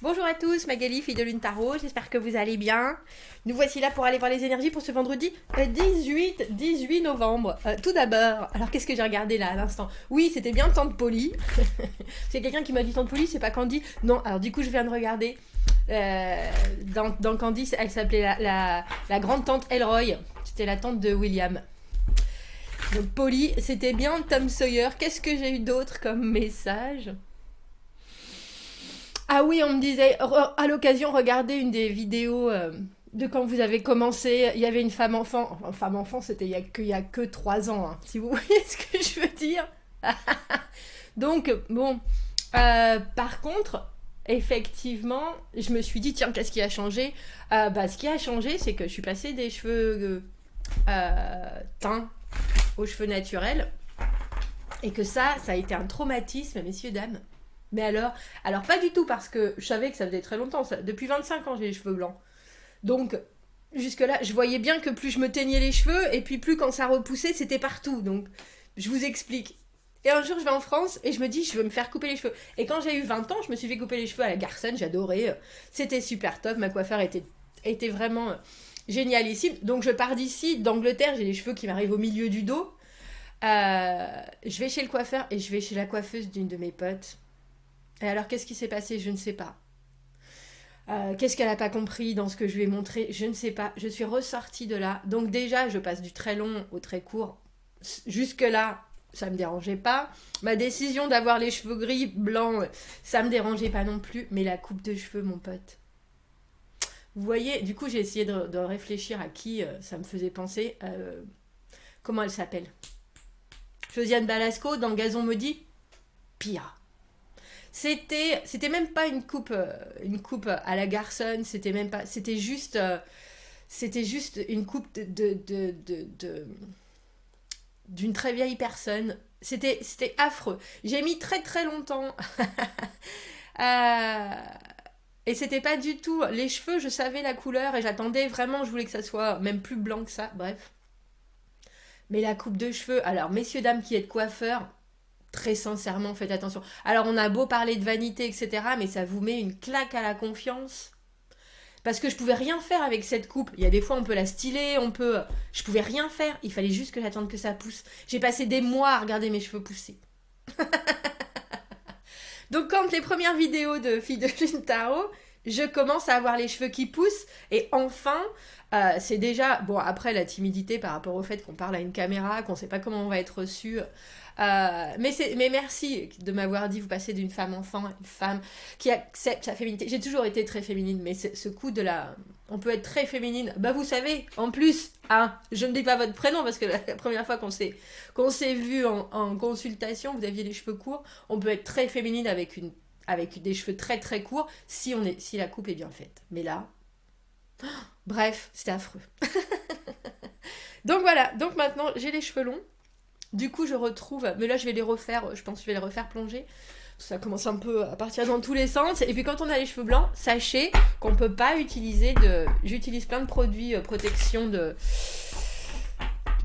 Bonjour à tous, Magali, fille de Lune Tarot, j'espère que vous allez bien. Nous voici là pour aller voir les énergies pour ce vendredi 18 novembre. Tout d'abord, alors qu'est-ce que j'ai regardé là à l'instant? Oui, c'était bien Tante Polly. C'est quelqu'un qui m'a dit Tante Polly, c'est pas Candy. Non, alors du coup je viens de regarder. Dans Candy, elle s'appelait la grande tante Elroy. C'était la tante de William. Donc Polly, c'était bien Tom Sawyer. Qu'est-ce que j'ai eu d'autre comme message? Ah oui, on me disait, à l'occasion, regardez une des vidéos de quand vous avez commencé. Il y avait une femme enfant. Enfin, femme enfant, c'était il y a que 3 ans, hein, si vous voyez ce que je veux dire. Donc, bon. Par contre, effectivement, je me suis dit, tiens, qu'est-ce qui a changé? Ce qui a changé, c'est que je suis passée des cheveux teints aux cheveux naturels. Et que ça a été un traumatisme, messieurs, dames. Mais alors pas du tout parce que je savais que ça faisait très longtemps. Depuis 25 ans, j'ai les cheveux blancs. Donc, jusque-là, je voyais bien que plus je me teignais les cheveux et puis plus quand ça repoussait, c'était partout. Donc, je vous explique. Et un jour, je vais en France et je me dis, je veux me faire couper les cheveux. Et quand j'ai eu 20 ans, je me suis fait couper les cheveux à la garçonne, j'adorais. C'était super top, ma coiffeur était vraiment génialissime. Donc, je pars d'ici, d'Angleterre, j'ai les cheveux qui m'arrivent au milieu du dos. Je vais chez le coiffeur et je vais chez la coiffeuse d'une de mes potes. Et alors, qu'est-ce qui s'est passé? Je ne sais pas. Qu'est-ce qu'elle n'a pas compris dans ce que je lui ai montré? Je ne sais pas. Je suis ressortie de là. Donc déjà, je passe du très long au très court. Jusque-là, ça ne me dérangeait pas. Ma décision d'avoir les cheveux gris, blancs, ça ne me dérangeait pas non plus. Mais la coupe de cheveux, mon pote. Vous voyez, du coup, j'ai essayé de réfléchir à qui ça me faisait penser. Comment elle s'appelle? Josiane Balasco dans Gazon Maudit? Pire. C'était même pas une coupe à la garçonne, c'était même pas, c'était juste une coupe d'une très vieille personne. C'était affreux. J'ai mis très très longtemps. Euh, et c'était pas du tout les cheveux, je savais la couleur et j'attendais vraiment, je voulais que ça soit même plus blanc que ça. Bref. Mais la coupe de cheveux, alors messieurs dames qui êtes coiffeurs, très sincèrement, faites attention. Alors, on a beau parler de vanité, etc., mais ça vous met une claque à la confiance. Parce que je pouvais rien faire avec cette coupe. Il y a des fois, on peut la styler, on peut. Je pouvais rien faire. Il fallait juste que j'attende que ça pousse. J'ai passé des mois à regarder mes cheveux pousser. Donc, quand les premières vidéos de Fille de Lune Tarot, je commence à avoir les cheveux qui poussent. Et enfin, c'est déjà. Bon, après, la timidité par rapport au fait qu'on parle à une caméra, qu'on sait pas comment on va être reçu. Mais merci de m'avoir dit, vous passez d'une femme enfant à une femme qui accepte sa féminité. J'ai toujours été très féminine, mais ce coup de la... On peut être très féminine. Bah vous savez, en plus, hein, je ne dis pas votre prénom parce que la première fois qu'on s'est vu en consultation, vous aviez les cheveux courts. On peut être très féminine avec des cheveux très très courts si la coupe est bien faite. Mais là, bref, c'était affreux. Donc voilà, donc maintenant j'ai les cheveux longs. Du coup, je retrouve, mais là je vais les refaire, je pense que je vais les refaire plonger. Ça commence un peu à partir dans tous les sens. Et puis quand on a les cheveux blancs, sachez qu'on peut pas utiliser de... J'utilise plein de produits protection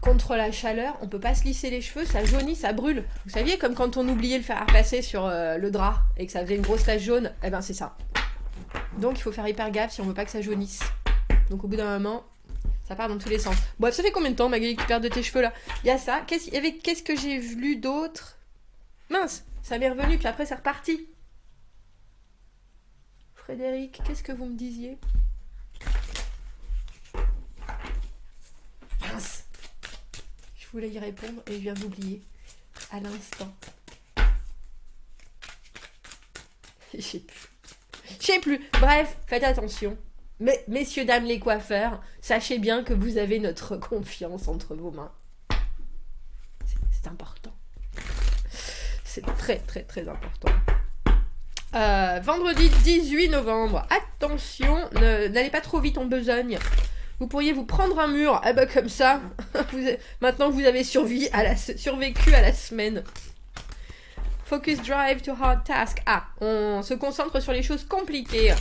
contre la chaleur. On peut pas se lisser les cheveux, ça jaunit, ça brûle. Vous saviez, comme quand on oubliait le fer à repasser sur le drap et que ça faisait une grosse tache jaune, eh ben c'est ça. Donc il faut faire hyper gaffe si on veut pas que ça jaunisse. Donc au bout d'un moment, ça part dans tous les sens. Bref, ça fait combien de temps, Magali, que tu perds de tes cheveux là? Il y a ça. Qu'est-ce que j'ai lu d'autre? Mince, ça m'est revenu, puis après c'est reparti. Frédéric, qu'est-ce que vous me disiez? Mince, je voulais y répondre et je viens d'oublier. À l'instant. Je sais plus. Bref, faites attention. Mais, messieurs, dames les coiffeurs, sachez bien que vous avez notre confiance entre vos mains. C'est important. C'est très très très important. Vendredi 18 novembre. Attention, n'allez pas trop vite en besogne. Vous pourriez vous prendre un mur. Eh ben comme ça, maintenant que vous avez survécu à la semaine. Focus drive to hard task. Ah, on se concentre sur les choses compliquées.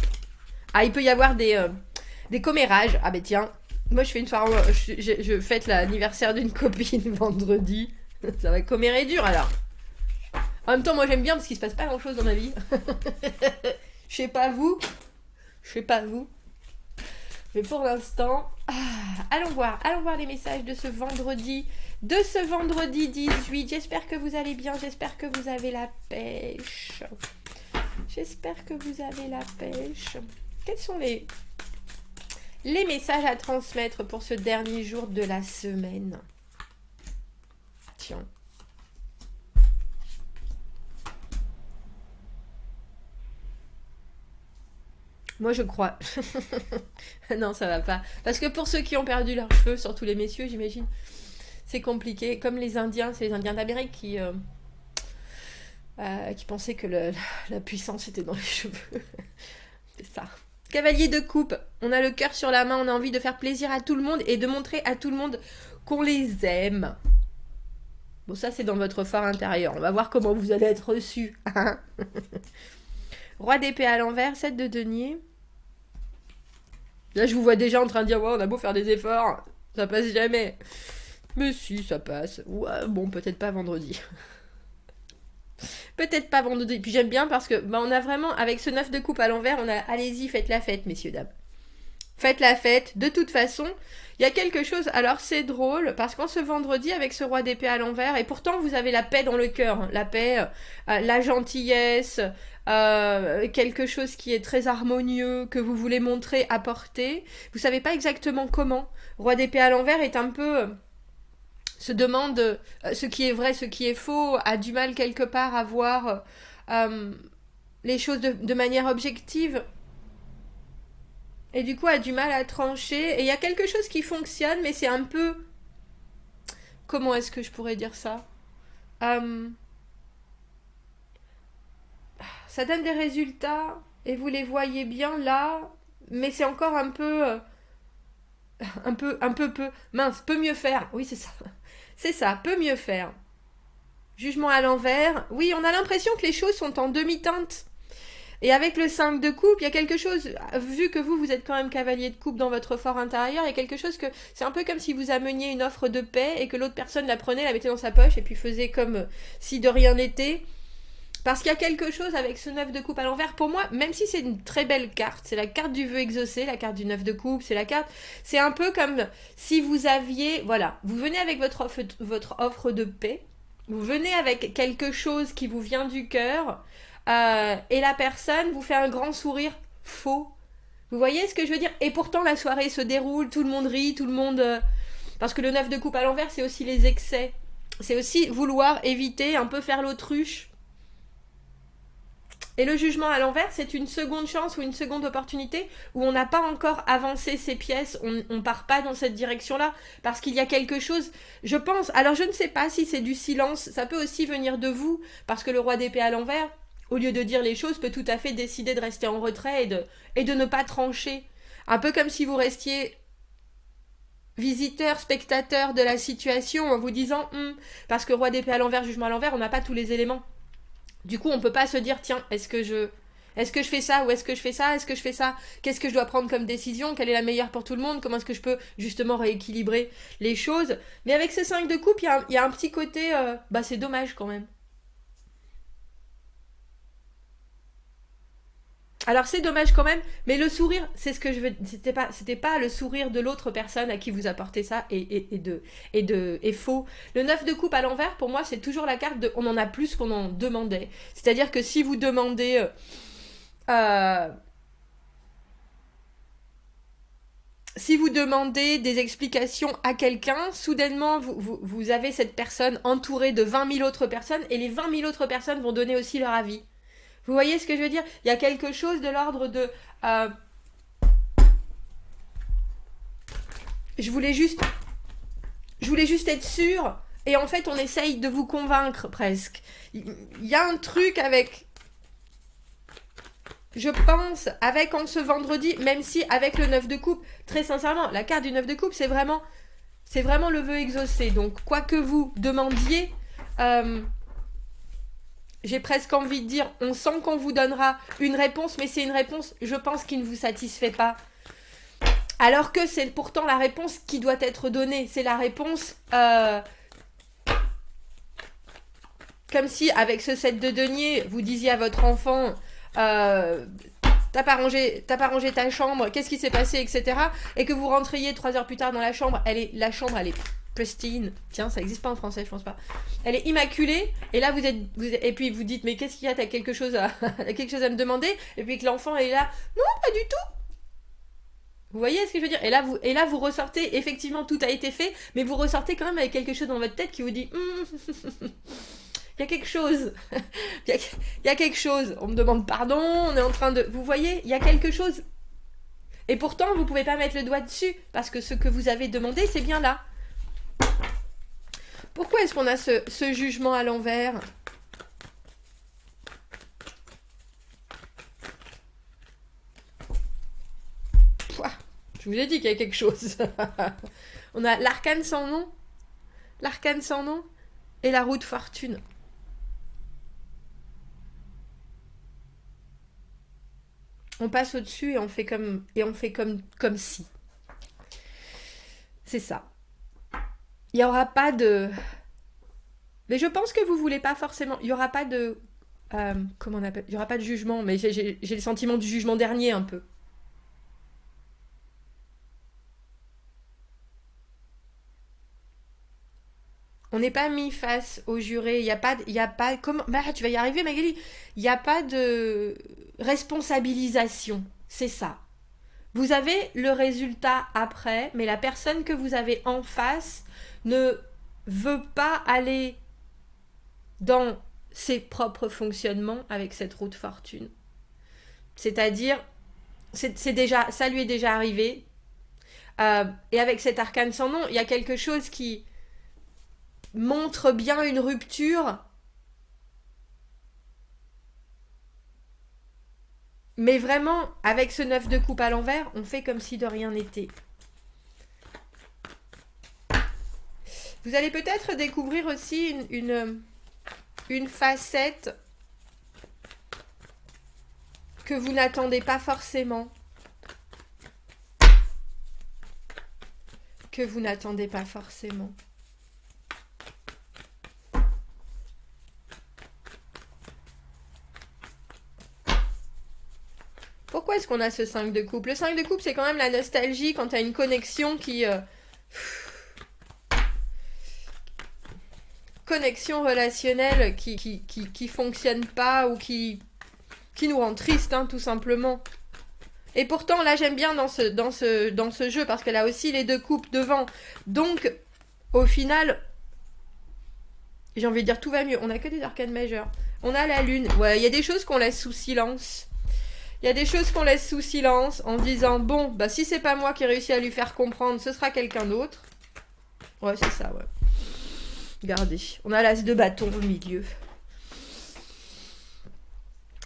Ah, il peut y avoir des commérages. Ah ben tiens, moi je fais une soirée, je fête l'anniversaire d'une copine vendredi. Ça va commérer dur alors. En même temps, moi j'aime bien parce qu'il se passe pas grand chose dans ma vie. Je sais pas vous. Je sais pas vous. Mais pour l'instant, allons voir les messages de ce vendredi. De ce vendredi 18. J'espère que vous allez bien. J'espère que vous avez la pêche. J'espère que vous avez la pêche. Quels sont les messages à transmettre pour ce dernier jour de la semaine? Tiens. Moi, je crois. Non, ça va pas. Parce que pour ceux qui ont perdu leurs cheveux, surtout les messieurs, j'imagine, c'est compliqué. Comme les Indiens, c'est les Indiens d'Amérique qui pensaient que la puissance était dans les cheveux. C'est ça. Cavalier de coupe. On a le cœur sur la main, on a envie de faire plaisir à tout le monde et de montrer à tout le monde qu'on les aime. Bon, ça, c'est dans votre fort intérieur. On va voir comment vous allez être reçus. Roi d'épée à l'envers, 7 de denier. Là, je vous vois déjà en train de dire, ouais, on a beau faire des efforts, ça passe jamais. Mais si, ça passe. Ouais, bon, peut-être pas vendredi. Peut-être pas vendredi. Puis j'aime bien parce que, bah, on a vraiment, avec ce 9 de coupe à l'envers, on a, allez-y, faites la fête, messieurs, dames. Faites la fête. De toute façon, il y a quelque chose, alors c'est drôle, parce qu'en ce vendredi, avec ce roi d'épée à l'envers, et pourtant vous avez la paix dans le cœur, hein, la paix, la gentillesse, quelque chose qui est très harmonieux, que vous voulez montrer, apporter. Vous savez pas exactement comment. Roi d'épée à l'envers est un peu... se demande ce qui est vrai, ce qui est faux, a du mal quelque part à voir les choses de manière objective. Et du coup a du mal à trancher. Et il y a quelque chose qui fonctionne, mais c'est un peu... Comment est-ce que je pourrais dire ça? Ça donne des résultats, et vous les voyez bien là, mais c'est encore un peu... peu... Mince, peut mieux faire. Oui, c'est ça. C'est ça, peut mieux faire. Jugement à l'envers. Oui, on a l'impression que les choses sont en demi-teinte. Et avec le 5 de coupe, il y a quelque chose, vu que vous êtes quand même cavalier de coupe dans votre fort intérieur, il y a quelque chose que, c'est un peu comme si vous ameniez une offre de paix et que l'autre personne la prenait, la mettait dans sa poche et puis faisait comme si de rien n'était. Parce qu'il y a quelque chose avec ce 9 de coupe à l'envers, pour moi, même si c'est une très belle carte, c'est la carte du vœu exaucé, la carte du 9 de coupe, c'est la carte, c'est un peu comme si vous aviez, voilà, vous venez avec votre offre de paix, vous venez avec quelque chose qui vous vient du cœur, et la personne vous fait un grand sourire faux. Vous voyez ce que je veux dire? Et pourtant la soirée se déroule, tout le monde rit, tout le monde... parce que le 9 de coupe à l'envers, c'est aussi les excès. C'est aussi vouloir éviter, un peu faire l'autruche. Et le jugement à l'envers, c'est une seconde chance ou une seconde opportunité où on n'a pas encore avancé ses pièces, on part pas dans cette direction-là, parce qu'il y a quelque chose, je pense, alors je ne sais pas si c'est du silence, ça peut aussi venir de vous, parce que le roi d'épée à l'envers, au lieu de dire les choses, peut tout à fait décider de rester en retrait et de ne pas trancher. Un peu comme si vous restiez visiteur, spectateur de la situation en vous disant parce que roi d'épée à l'envers, jugement à l'envers, on n'a pas tous les éléments. Du coup, on peut pas se dire tiens, est-ce que je fais ça ou est-ce que je fais ça? Est-ce que je fais ça? Qu'est-ce que je dois prendre comme décision? Quelle est la meilleure pour tout le monde? Comment est-ce que je peux justement rééquilibrer les choses? Mais avec ces 5 de coupe, il y a un petit côté c'est dommage quand même. Alors c'est dommage quand même, mais le sourire, c'est ce que je veux. C'était pas le sourire de l'autre personne à qui vous apportez ça et faux. Le 9 de coupe à l'envers, pour moi, c'est toujours la carte de on en a plus qu'on en demandait. C'est-à-dire que si vous demandez si vous demandez des explications à quelqu'un, soudainement, vous avez cette personne entourée de 20 000 autres personnes et les 20 000 autres personnes vont donner aussi leur avis. Vous voyez ce que je veux dire? Il y a quelque chose de l'ordre de... je voulais juste être sûre. Et en fait, on essaye de vous convaincre presque. Il y a un truc avec... Je pense, avec en ce vendredi, même si avec le 9 de coupe, très sincèrement, la carte du 9 de coupe, c'est vraiment le vœu exaucé. Donc, quoi que vous demandiez... j'ai presque envie de dire, on sent qu'on vous donnera une réponse, mais c'est une réponse, je pense, qui ne vous satisfait pas. Alors que c'est pourtant la réponse qui doit être donnée. C'est la réponse... comme si, avec ce 7 de denier, vous disiez à votre enfant... t'as pas rangé ta chambre, qu'est-ce qui s'est passé, etc. Et que vous rentriez 3 heures plus tard dans la chambre, la chambre, elle est pristine. Tiens, ça existe pas en français, je pense pas. Elle est immaculée, et là et puis vous dites, mais qu'est-ce qu'il y a, t'as quelque chose à, quelque chose à me demander, et puis que l'enfant est là, non, pas du tout. Vous voyez ce que je veux dire, et là, vous ressortez, effectivement, tout a été fait, mais vous ressortez quand même avec quelque chose dans votre tête qui vous dit, il y a quelque chose. Il y a quelque chose. On me demande pardon, on est en train de... Vous voyez, il y a quelque chose. Et pourtant, vous pouvez pas mettre le doigt dessus, parce que ce que vous avez demandé, c'est bien là. Pourquoi est-ce qu'on a ce jugement à l'envers? Je vous ai dit qu'il y a quelque chose. On a l'arcane sans nom, l'arcane sans nom, et la roue de fortune. On passe au-dessus et on fait comme si. C'est ça. Il n'y aura pas de... Mais je pense que vous voulez pas forcément... Il n'y aura pas de... comment on appelle? Il n'y aura pas de jugement, mais j'ai le sentiment du jugement dernier un peu. On n'est pas mis face au juré. Il y a pas, comment, bah, tu vas y arriver, Magali. Il n'y a pas de responsabilisation. C'est ça. Vous avez le résultat après, mais la personne que vous avez en face ne veut pas aller dans ses propres fonctionnements avec cette roue de fortune. C'est-à-dire, c'est déjà, ça lui est déjà arrivé. Et avec cet arcane sans nom, il y a quelque chose qui montre bien une rupture, mais vraiment, avec ce 9 de coupe à l'envers, on fait comme si de rien n'était. Vous allez peut-être découvrir aussi une facette que vous n'attendez pas forcément. Que vous n'attendez pas forcément. Pourquoi est-ce qu'on a ce 5 de coupe? Le 5 de coupe, c'est quand même la nostalgie quand tu as une connexion qui... connexion relationnelle qui fonctionne pas ou qui nous rend triste, hein, tout simplement. Et pourtant, là, j'aime bien dans ce jeu parce qu'elle a aussi les 2 coupes devant. Donc, au final, j'ai envie de dire tout va mieux. On a que des arcanes majeures. On a la lune. Ouais, il y a des choses qu'on laisse sous silence. Il y a des choses qu'on laisse sous silence en disant, bon, bah si c'est pas moi qui ai réussi à lui faire comprendre, ce sera quelqu'un d'autre. Ouais, c'est ça, ouais. Regardez, on a l'as de bâton au milieu.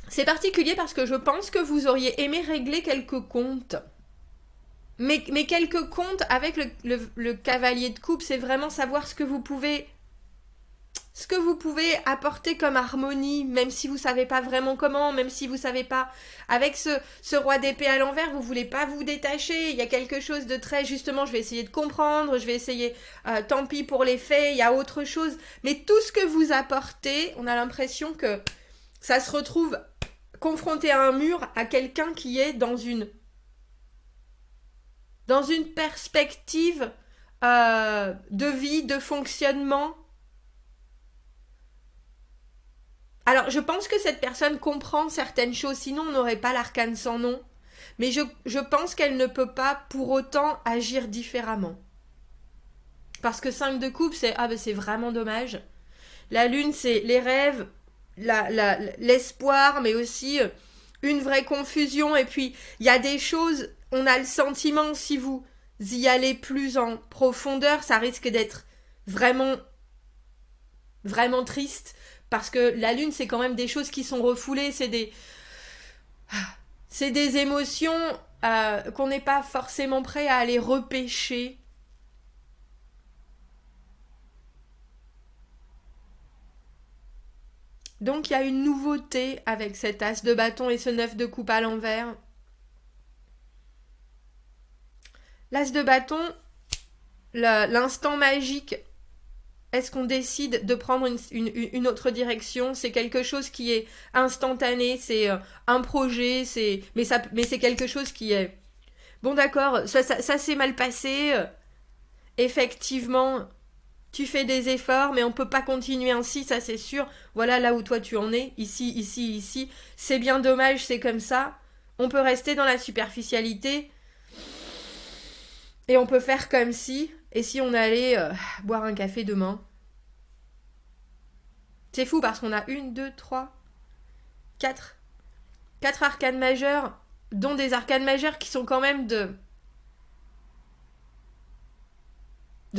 C'est particulier parce que je pense que vous auriez aimé régler quelques comptes. Mais quelques comptes avec le cavalier de coupe, c'est vraiment savoir ce que vous pouvez apporter comme harmonie, même si vous savez pas vraiment comment, même si vous savez pas. Avec ce roi d'épée à l'envers, vous voulez pas vous détacher. Il y a quelque chose de très, justement, je vais essayer de comprendre, je vais essayer, tant pis pour les faits, il y a autre chose. Mais tout ce que vous apportez, on a l'impression que ça se retrouve confronté à un mur, à quelqu'un qui est dans une perspective de vie, de fonctionnement. Alors, je pense que cette personne comprend certaines choses, sinon on n'aurait pas l'arcane sans nom. Mais je pense qu'elle ne peut pas pour autant agir différemment. Parce que 5 de coupe, c'est vraiment dommage. La lune, c'est les rêves, l'espoir, mais aussi une vraie confusion. Et puis, il y a des choses, on a le sentiment, si vous y allez plus en profondeur, ça risque d'être vraiment, vraiment triste. Parce que la lune, c'est quand même des choses qui sont refoulées, c'est des émotions qu'on n'est pas forcément prêt à aller repêcher. Donc il y a une nouveauté avec cet as de bâton et ce 9 de coupe à l'envers. L'as de bâton, l'instant magique Est-ce qu'on décide de prendre une autre direction? C'est quelque chose qui est instantané, c'est un projet, mais c'est quelque chose qui est... Bon d'accord, ça s'est mal passé, effectivement, tu fais des efforts, mais on peut pas continuer ainsi, ça c'est sûr. Voilà là où toi tu en es, ici, ici, ici. C'est bien dommage, c'est comme ça. On peut rester dans la superficialité et on peut faire comme si, et si on allait boire un café demain. C'est fou parce qu'on a une, deux, trois, quatre. Quatre arcades majeures, dont des arcades majeures qui sont quand même de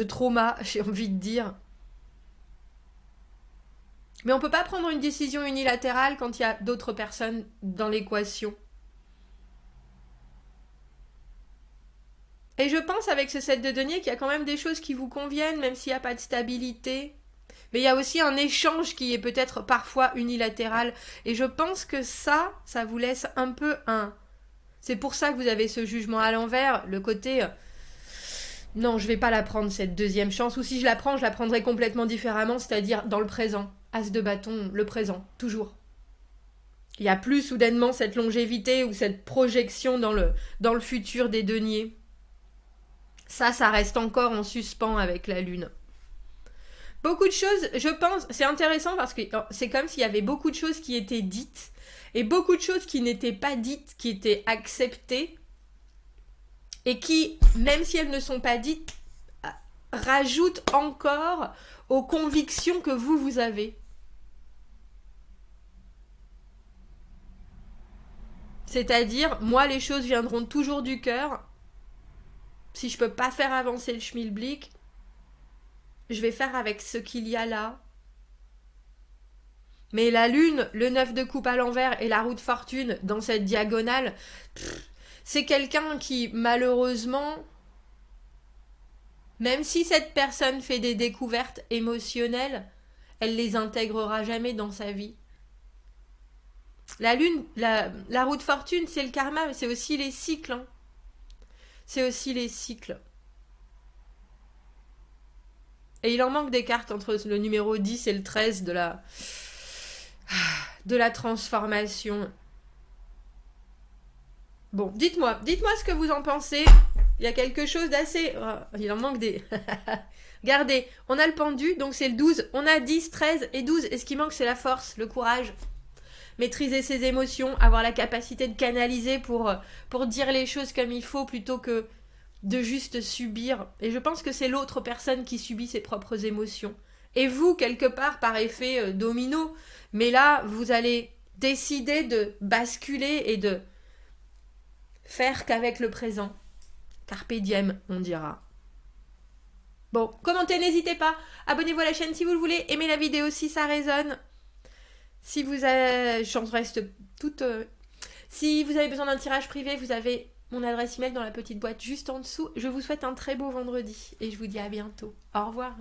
trauma, j'ai envie de dire. Mais on peut pas prendre une décision unilatérale quand il y a d'autres personnes dans l'équation. Et je pense avec ce set de deniers qu'il y a quand même des choses qui vous conviennent, même s'il n'y a pas de stabilité. Mais il y a aussi un échange qui est peut-être parfois unilatéral. Et je pense que ça vous laisse un peu un... C'est pour ça que vous avez ce jugement à l'envers, le côté... non, je vais pas la prendre cette deuxième chance, ou si je la prendrai complètement différemment, c'est-à-dire dans le présent. As de bâton, le présent, toujours. Il n'y a plus soudainement cette longévité ou cette projection dans le futur des deniers. Ça reste encore en suspens avec la Lune. Beaucoup de choses, je pense, c'est intéressant parce que c'est comme s'il y avait beaucoup de choses qui étaient dites et beaucoup de choses qui n'étaient pas dites, qui étaient acceptées et qui, même si elles ne sont pas dites, rajoutent encore aux convictions que vous avez. C'est-à-dire, moi, les choses viendront toujours du cœur. Si je peux pas faire avancer le schmilblick, je vais faire avec ce qu'il y a là. Mais la lune, le 9 de coupe à l'envers et la roue de fortune dans cette diagonale, c'est quelqu'un qui, malheureusement, même si cette personne fait des découvertes émotionnelles, elle les intégrera jamais dans sa vie. La lune, la roue de fortune, c'est le karma, mais c'est aussi les cycles. Hein. C'est aussi les cycles. Et il en manque des cartes entre le numéro 10 et le 13 de la transformation. Bon, dites-moi ce que vous en pensez. Il y a quelque chose d'assez... il en manque des... Regardez, on a le pendu, donc c'est le 12. On a 10, 13 et 12. Et ce qui manque, c'est la force, le courage. Maîtriser ses émotions, avoir la capacité de canaliser pour dire les choses comme il faut plutôt que de juste subir. Et je pense que c'est l'autre personne qui subit ses propres émotions. Et vous, quelque part, par effet domino. Mais là, vous allez décider de basculer et de faire qu'avec le présent. Carpe diem, on dira. Bon, commentez, n'hésitez pas. Abonnez-vous à la chaîne si vous le voulez. Aimez la vidéo si ça résonne. Si vous avez... J'en reste toute... Si vous avez besoin d'un tirage privé, vous avez mon adresse email dans la petite boîte juste en dessous. Je vous souhaite un très beau vendredi et je vous dis à bientôt. Au revoir.